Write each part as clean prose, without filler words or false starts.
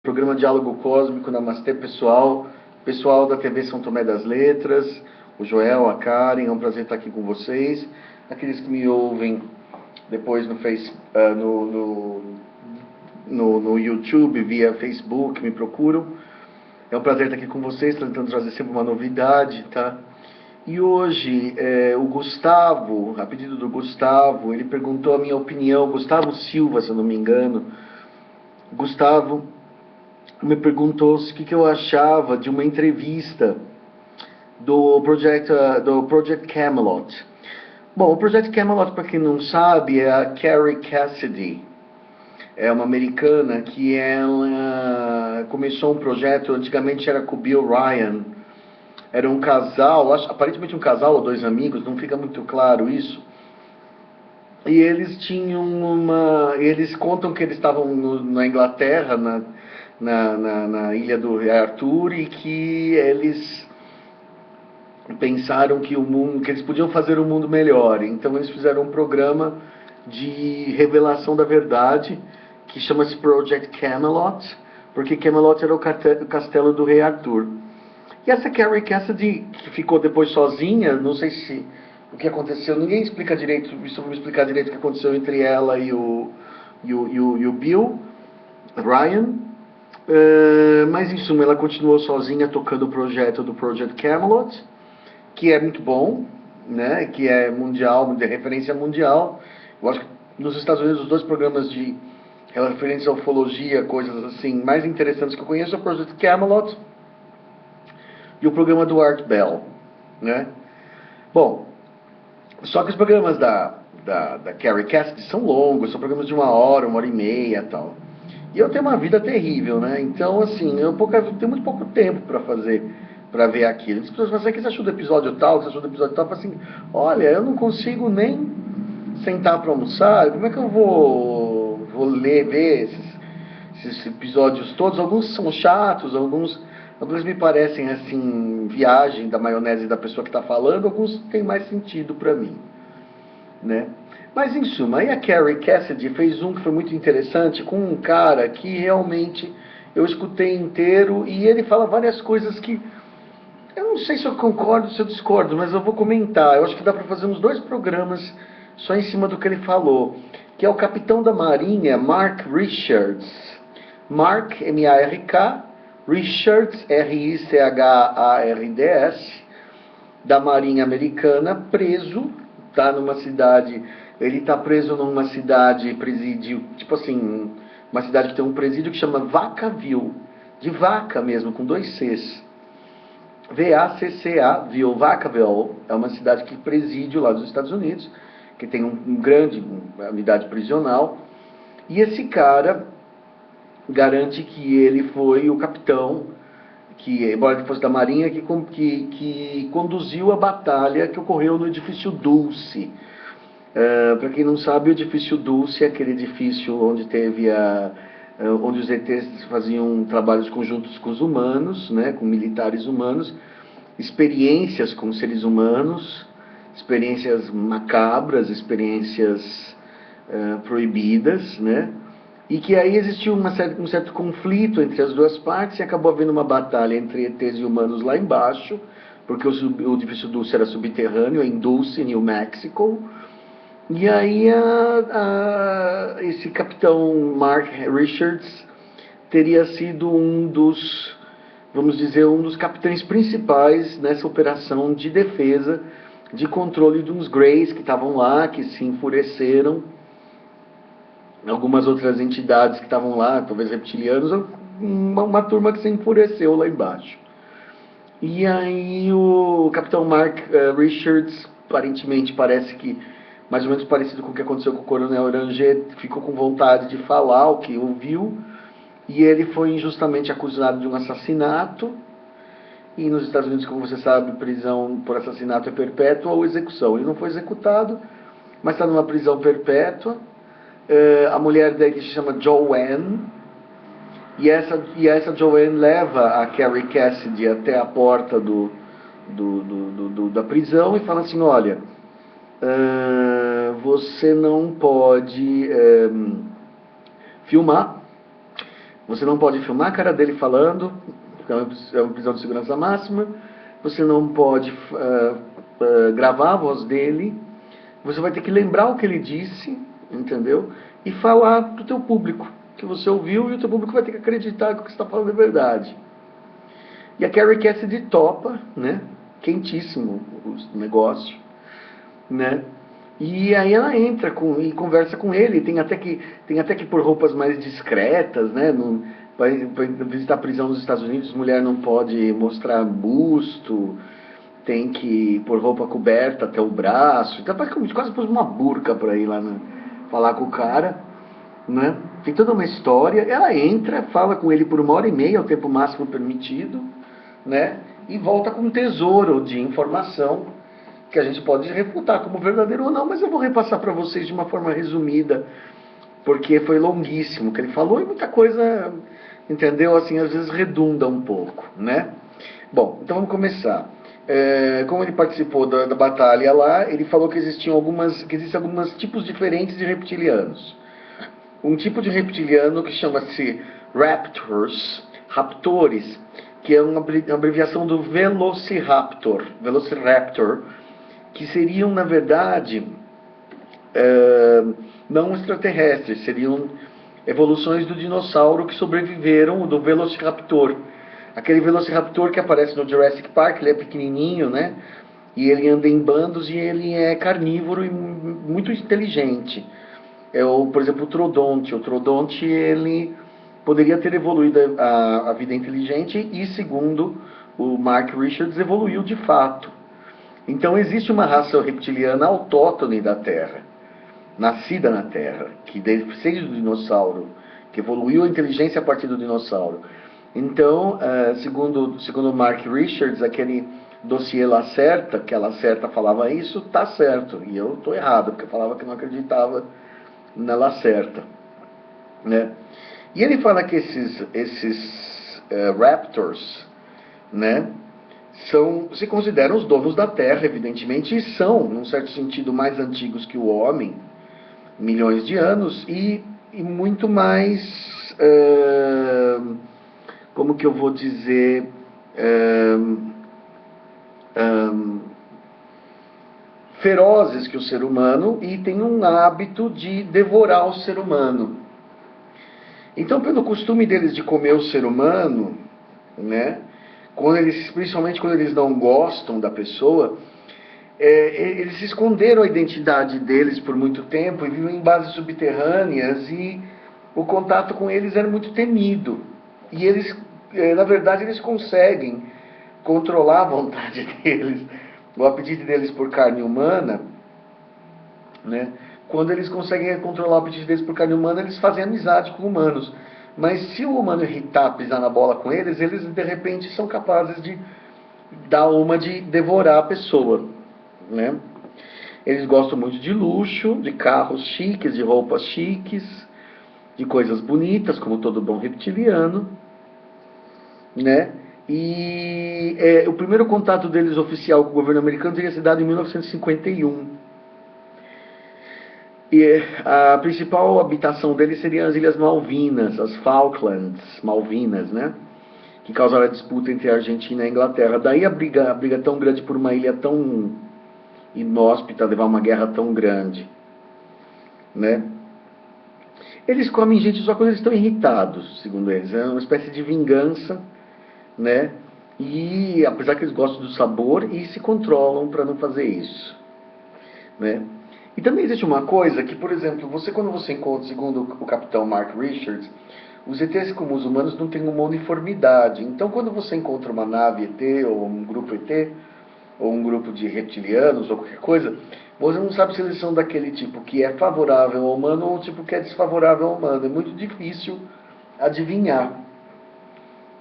Programa Diálogo Cósmico, Namastê pessoal, pessoal da TV São Tomé das Letras, o Joel, a Karen, é um prazer estar aqui com vocês. Aqueles que me ouvem depois no YouTube, via Facebook, me procuram. É um prazer estar aqui com vocês, tentando trazer sempre uma novidade, tá? E hoje, o Gustavo, a pedido do Gustavo, ele perguntou a minha opinião, Gustavo Silva, se eu não me engano. Gustavo me perguntou o que eu achava de uma entrevista do Project Camelot. Bom, o Project Camelot, para quem não sabe, é a Carrie Cassidy. É uma americana que ela começou um projeto, antigamente era com o Bill Ryan. Era um casal, aparentemente um casal ou dois amigos, não fica muito claro isso. E eles tinham eles contam que eles estavam na Inglaterra, na ilha do Rei Arthur, e que eles pensaram que eles podiam fazer um mundo melhor. Então eles fizeram um programa de revelação da verdade que chama-se Project Camelot, porque Camelot era o castelo do Rei Arthur. E essa Carrie Cassidy, que ficou depois sozinha, não sei se o que aconteceu, ninguém explica direito, isso me explicar direito o que aconteceu entre ela e o Bill Ryan. Mas em suma, ela continuou sozinha tocando o projeto do Project Camelot, que é muito bom, né? Que é mundial, de referência mundial. Eu acho que nos Estados Unidos os dois programas de referência à ufologia, coisas assim, mais interessantes que eu conheço é o Project Camelot e o programa do Art Bell, né? Bom, só que os programas da Carrie Cassidy são longos, são programas de 1 hora e meia e tal. E eu tenho uma vida terrível, né? Então, assim, eu tenho muito pouco tempo para ver aquilo. As pessoas falam assim, o que você achou do episódio tal, o que você achou do episódio tal? Eu falo assim, olha, eu não consigo nem sentar para almoçar, como é que eu vou ver esses episódios todos? Alguns são chatos, alguns me parecem, assim, viagem da maionese da pessoa que está falando, alguns têm mais sentido para mim, né? Mas em suma, aí a Carrie Cassidy fez um que foi muito interessante com um cara que realmente eu escutei inteiro e ele fala várias coisas que eu não sei se eu concordo ou se eu discordo, mas eu vou comentar. Eu acho que dá para fazer uns 2 programas só em cima do que ele falou, que é o capitão da Marinha, Mark Richards. Mark, M-A-R-K, Richards, R-I-C-H-A-R-D-S, da Marinha Americana, preso, tá numa cidade. Ele está preso numa cidade, presídio, tipo assim, uma cidade que tem um presídio que chama Vacaville, de vaca mesmo, com 2 Cs. V-A-C-C-A-Ville, Vacaville, é uma cidade que presídio lá dos Estados Unidos, que tem uma unidade prisional, e esse cara garante que ele foi o capitão, que, embora ele fosse da Marinha, que conduziu a batalha que ocorreu no edifício Dulce. Para quem não sabe, o edifício Dulce é aquele edifício onde onde os ETs faziam trabalhos conjuntos com os humanos, né, com militares humanos, experiências com seres humanos, experiências macabras, experiências proibidas, né? E que aí existiu um certo conflito entre as duas partes e acabou havendo uma batalha entre ETs e humanos lá embaixo, porque o edifício Dulce era subterrâneo, em Dulce, New Mexico. E aí esse capitão Mark Richards teria sido vamos dizer, um dos capitães principais nessa operação de defesa, de controle de uns Greys que estavam lá, que se enfureceram, algumas outras entidades que estavam lá, talvez reptilianos, uma turma que se enfureceu lá embaixo. E aí o capitão Mark Richards, aparentemente parece que mais ou menos parecido com o que aconteceu com o Coronel Ranger, ficou com vontade de falar o que ouviu, e ele foi injustamente acusado de um assassinato, e nos Estados Unidos, como você sabe, prisão por assassinato é perpétua ou execução. Ele não foi executado, mas está numa prisão perpétua. A mulher dele se chama Joanne, e essa Joanne leva a Carrie Cassidy até a porta da prisão e fala assim, olha, você não pode filmar, Você não pode filmar a cara dele falando, é uma prisão de segurança máxima. Você não pode gravar a voz dele. Você vai ter que lembrar o que ele disse, entendeu? E falar para o teu público que você ouviu, e o teu público vai ter que acreditar que o que você está falando é verdade. E a Carrie Cassidy topa, né? Quentíssimo o negócio, né? E aí ela entra e conversa com ele. Tem até que pôr roupas mais discretas, né? Para visitar a prisão nos Estados Unidos, mulher não pode mostrar busto, tem que pôr roupa coberta até o braço. Então quase pôs uma burca para ir lá falar com o cara, né? Tem toda uma história. Ela entra, fala com ele por 1h30, é o tempo máximo permitido, né? E volta com um tesouro de informação que a gente pode refutar como verdadeiro ou não, mas eu vou repassar para vocês de uma forma resumida, porque foi longuíssimo o que ele falou e muita coisa, entendeu? Assim, às vezes redunda um pouco, né? Bom, então vamos começar. Como ele participou da batalha lá, ele falou que existem alguns tipos diferentes de reptilianos. Um tipo de reptiliano que chama-se raptores, que é uma abreviação do Velociraptor, que seriam, na verdade, não extraterrestres, seriam evoluções do dinossauro que sobreviveram, do Velociraptor. Aquele Velociraptor que aparece no Jurassic Park, ele é pequenininho, né? E ele anda em bandos e ele é carnívoro e muito inteligente. Por exemplo, o Troodonte. O Troodonte, ele poderia ter evoluído a vida inteligente e, segundo o Mark Richards, evoluiu de fato. Então existe uma raça reptiliana autóctone da Terra, nascida na Terra, que descende do dinossauro, que evoluiu a inteligência a partir do dinossauro. Então, segundo Mark Richards, aquele dossiê Lacerta, que a Lacerta falava isso, está certo. E eu estou errado, porque eu falava que não acreditava na Lacerta, né? E ele fala que esses raptors, né, se consideram os donos da Terra, evidentemente, e são, num certo sentido, mais antigos que o homem, milhões de anos, e muito mais, como que eu vou dizer, ferozes que o ser humano, e têm um hábito de devorar o ser humano. Então, pelo costume deles de comer o ser humano, né, principalmente quando eles não gostam da pessoa, eles esconderam a identidade deles por muito tempo e vivem em bases subterrâneas, e o contato com eles era muito temido. E eles, na verdade, eles conseguem controlar a vontade deles, o apetite deles por carne humana, né? Quando eles conseguem controlar o apetite deles por carne humana, eles fazem amizade com humanos. Mas se o humano irritar, pisar na bola com eles de repente são capazes de dar uma de devorar a pessoa, né? Eles gostam muito de luxo, de carros chiques, de roupas chiques, de coisas bonitas, como todo bom reptiliano, né? E o primeiro contato deles oficial com o governo americano teria se dado em 1951. E a principal habitação deles seriam as Ilhas Malvinas, as Falklands, Malvinas, né? Que causaram a disputa entre a Argentina e a Inglaterra. Daí a briga tão grande por uma ilha tão inóspita, levar uma guerra tão grande, né? Eles comem gente só quando eles estão irritados, segundo eles. É uma espécie de vingança, né? E apesar que eles gostam do sabor, e se controlam para não fazer isso, né? E também existe uma coisa que, por exemplo, quando você encontra, segundo o capitão Mark Richards, os ETs como os humanos não têm uma uniformidade. Então, quando você encontra uma nave ET, ou um grupo ET, ou um grupo de reptilianos, ou qualquer coisa, você não sabe se eles são daquele tipo que é favorável ao humano ou tipo que é desfavorável ao humano. É muito difícil adivinhar,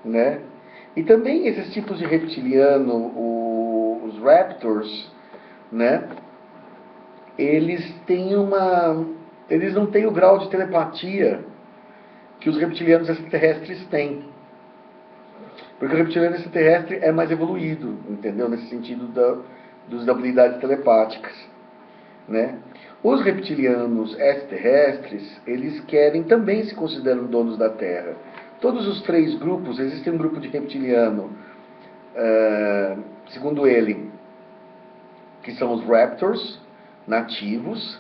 né? E também esses tipos de reptiliano, os raptors, né? Eles não têm o grau de telepatia que os reptilianos extraterrestres têm. Porque o reptiliano extraterrestre é mais evoluído, entendeu? Nesse sentido das habilidades telepáticas, né? Os reptilianos extraterrestres, eles também se consideram donos da Terra. Todos os três grupos, existem um grupo de reptiliano, segundo ele, que são os raptors nativos.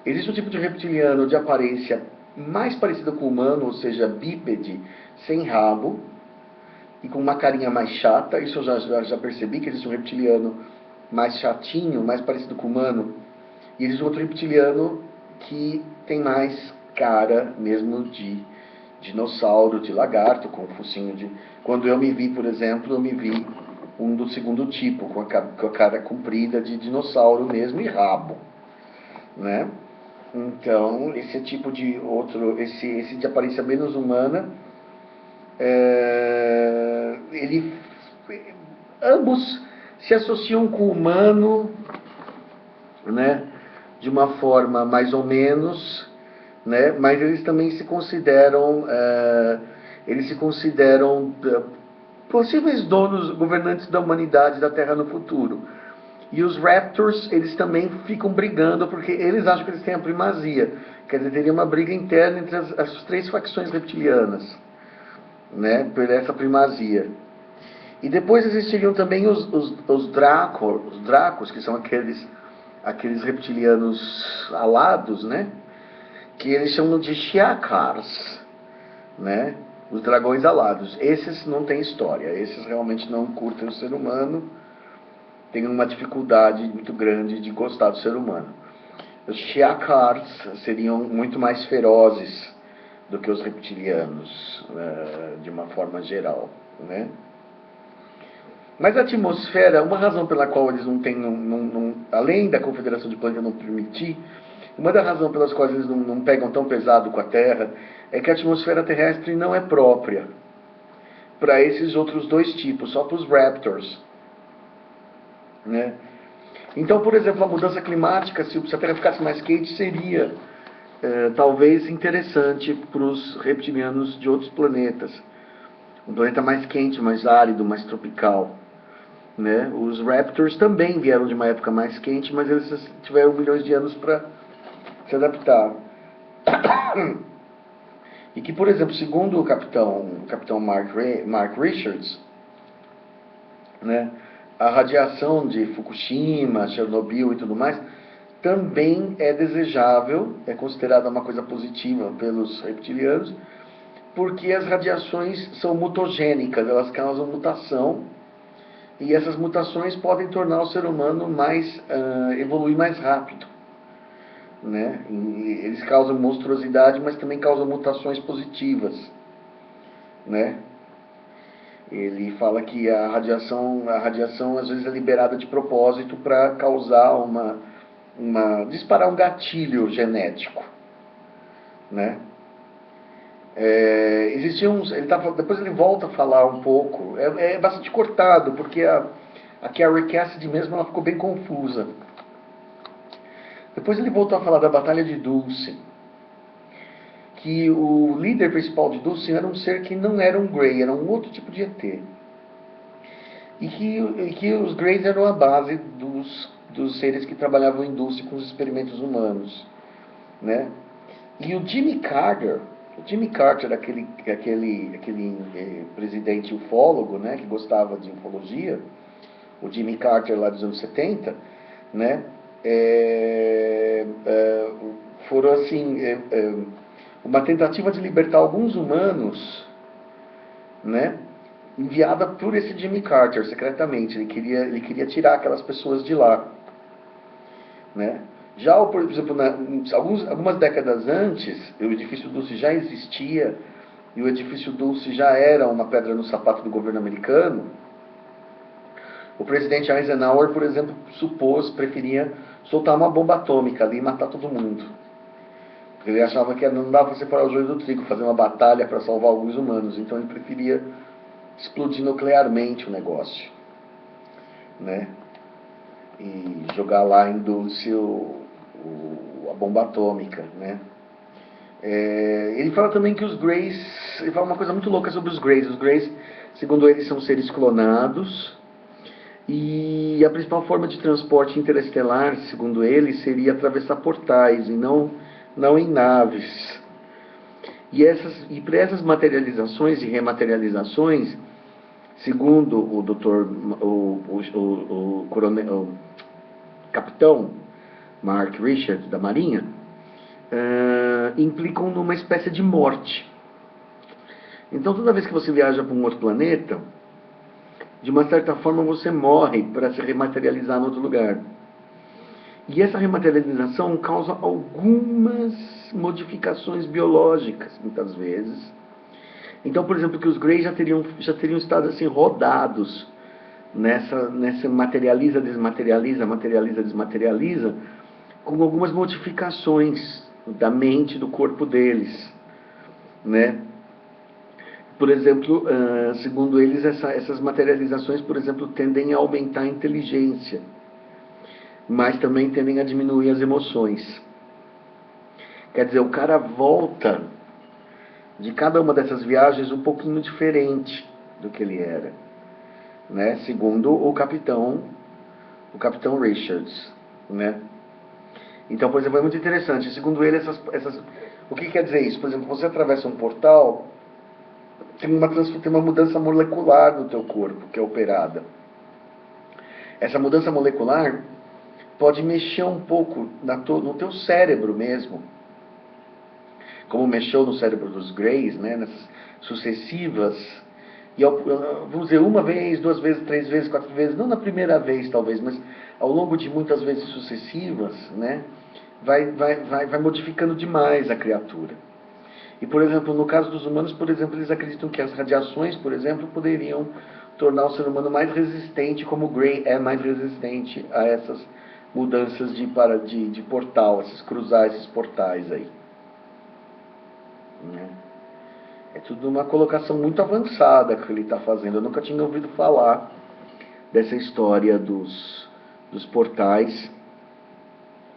Existe um tipo de reptiliano de aparência mais parecida com o humano, ou seja, bípede, sem rabo, e com uma carinha mais chata. Isso eu já percebi, que existe um reptiliano mais chatinho, mais parecido com o humano, e existe outro reptiliano que tem mais cara mesmo de dinossauro, de lagarto, com um focinho de... Quando eu me vi, por exemplo, eu me vi um do segundo tipo, com a cara comprida de dinossauro mesmo e rabo, né? Então, esse tipo de outro, esse de aparência menos humana, ambos se associam com o humano, né? De uma forma mais ou menos, né? Mas eles também se consideram, possíveis donos, governantes da humanidade, da Terra no futuro. E os Raptors, eles também ficam brigando, porque eles acham que eles têm a primazia. Quer dizer, teria uma briga interna entre as três facções reptilianas, né? Por essa primazia. E depois existiriam também os Dracos, que são aqueles reptilianos alados, né? Que eles chamam de Shiakars, né? Os dragões alados. Esses não têm história, esses realmente não curtem o ser humano, têm uma dificuldade muito grande de gostar do ser humano. Os Shiakars seriam muito mais ferozes do que os reptilianos, de uma forma geral, né? Mas a atmosfera, uma razão pela qual eles não têm, além da Confederação de Planetas não permitir, uma das razões pelas quais eles não pegam tão pesado com a Terra é que a atmosfera terrestre não é própria para esses outros dois tipos, só para os Raptors, né? Então, por exemplo, a mudança climática, se a Terra ficasse mais quente, seria talvez interessante para os reptilianos de outros planetas. Um planeta mais quente, mais árido, mais tropical, né? Os Raptors também vieram de uma época mais quente, mas eles tiveram milhões de anos para se adaptar. E que, por exemplo, segundo o capitão Mark Richards, né, a radiação de Fukushima, Chernobyl e tudo mais, também é desejável, é considerada uma coisa positiva pelos reptilianos, porque as radiações são mutagênicas, elas causam mutação, e essas mutações podem tornar o ser humano evoluir mais rápido, né? E eles causam monstruosidade, mas também causam mutações positivas, né? Ele fala que a radiação às vezes é liberada de propósito para causar disparar um gatilho genético, né? Depois ele volta a falar um pouco, é bastante cortado, porque a Carrie Cassidy mesmo ela ficou bem confusa. Depois ele voltou a falar da Batalha de Dulce, que o líder principal de Dulce era um ser que não era um Grey, era um outro tipo de ET. E que os Greys eram a base dos seres que trabalhavam em Dulce com os experimentos humanos, né? E o Jimmy Carter, aquele presidente ufólogo, né, que gostava de ufologia, o Jimmy Carter lá dos anos 70, né, foram assim, uma tentativa de libertar alguns humanos, né, enviada por esse Jimmy Carter secretamente. Ele queria tirar aquelas pessoas de lá, né. Já, por exemplo, algumas décadas antes, o edifício Dulce já existia, e o edifício Dulce já era uma pedra no sapato do governo americano. O presidente Eisenhower, por exemplo, preferia soltar uma bomba atômica ali e matar todo mundo. Ele achava que não dava para separar o joio do trigo, fazer uma batalha para salvar alguns humanos. Então ele preferia explodir nuclearmente o negócio, né? E jogar lá em Dulce a bomba atômica, né? Ele fala também que os Greys, ele fala uma coisa muito louca sobre os Greys. Os Greys, segundo ele, são seres clonados, e a principal forma de transporte interestelar, segundo ele, seria atravessar portais e não em naves. E para essas materializações e rematerializações, segundo o doutor, o capitão Mark Richards, da Marinha, implicam numa espécie de morte. Então, toda vez que você viaja para um outro planeta, de uma certa forma você morre para se rematerializar em outro lugar. E essa rematerialização causa algumas modificações biológicas, muitas vezes. Então, por exemplo, que os Greys já teriam estado assim rodados nessa materializa, desmaterializa, materializa, desmaterializa, com algumas modificações da mente, do corpo deles, né? Por exemplo, segundo eles, essas materializações, por exemplo, tendem a aumentar a inteligência, mas também tendem a diminuir as emoções. Quer dizer, o cara volta de cada uma dessas viagens um pouquinho diferente do que ele era, né? Segundo o capitão Richards, né? Então, por exemplo, é muito interessante. Segundo ele, o que quer dizer isso? Por exemplo, você atravessa um portal, tem uma mudança molecular no teu corpo que é operada. Essa mudança molecular pode mexer um pouco no teu cérebro mesmo, como mexeu no cérebro dos Greys, né, nessas sucessivas, e vamos dizer, uma vez, duas vezes, três vezes, quatro vezes, não na primeira vez talvez, mas ao longo de muitas vezes sucessivas, né, vai modificando demais a criatura. E, por exemplo, no caso dos humanos, por exemplo, eles acreditam que as radiações, por exemplo, poderiam tornar o ser humano mais resistente, como o Grey é mais resistente a essas mudanças de portal, cruzar esses portais aí. Né? É tudo uma colocação muito avançada que ele está fazendo. Eu nunca tinha ouvido falar dessa história dos portais,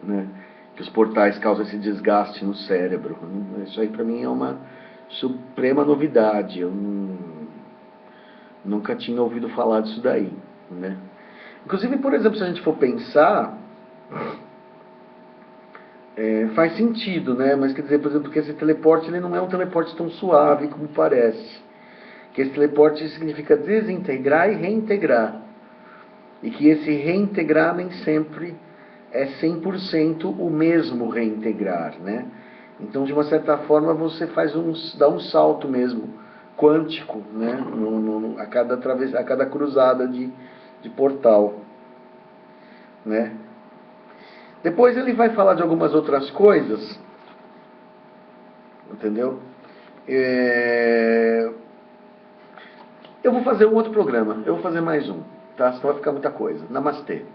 né? Que os portais causam esse desgaste no cérebro. Isso aí para mim é uma suprema novidade. Eu nunca tinha ouvido falar disso daí, né? Inclusive, por exemplo, se a gente for pensar, faz sentido, né? Mas quer dizer, por exemplo, que esse teleporte ele não é um teleporte tão suave como parece. Que esse teleporte significa desintegrar e reintegrar. E que esse reintegrar nem sempre é 100% o mesmo reintegrar, né? Então, de uma certa forma, você dá um salto mesmo, quântico, né? A cada cruzada de portal, né? Depois ele vai falar de algumas outras coisas, entendeu? Eu vou fazer um outro programa, eu vou fazer mais um, tá? Senão vai ficar muita coisa. Namastê.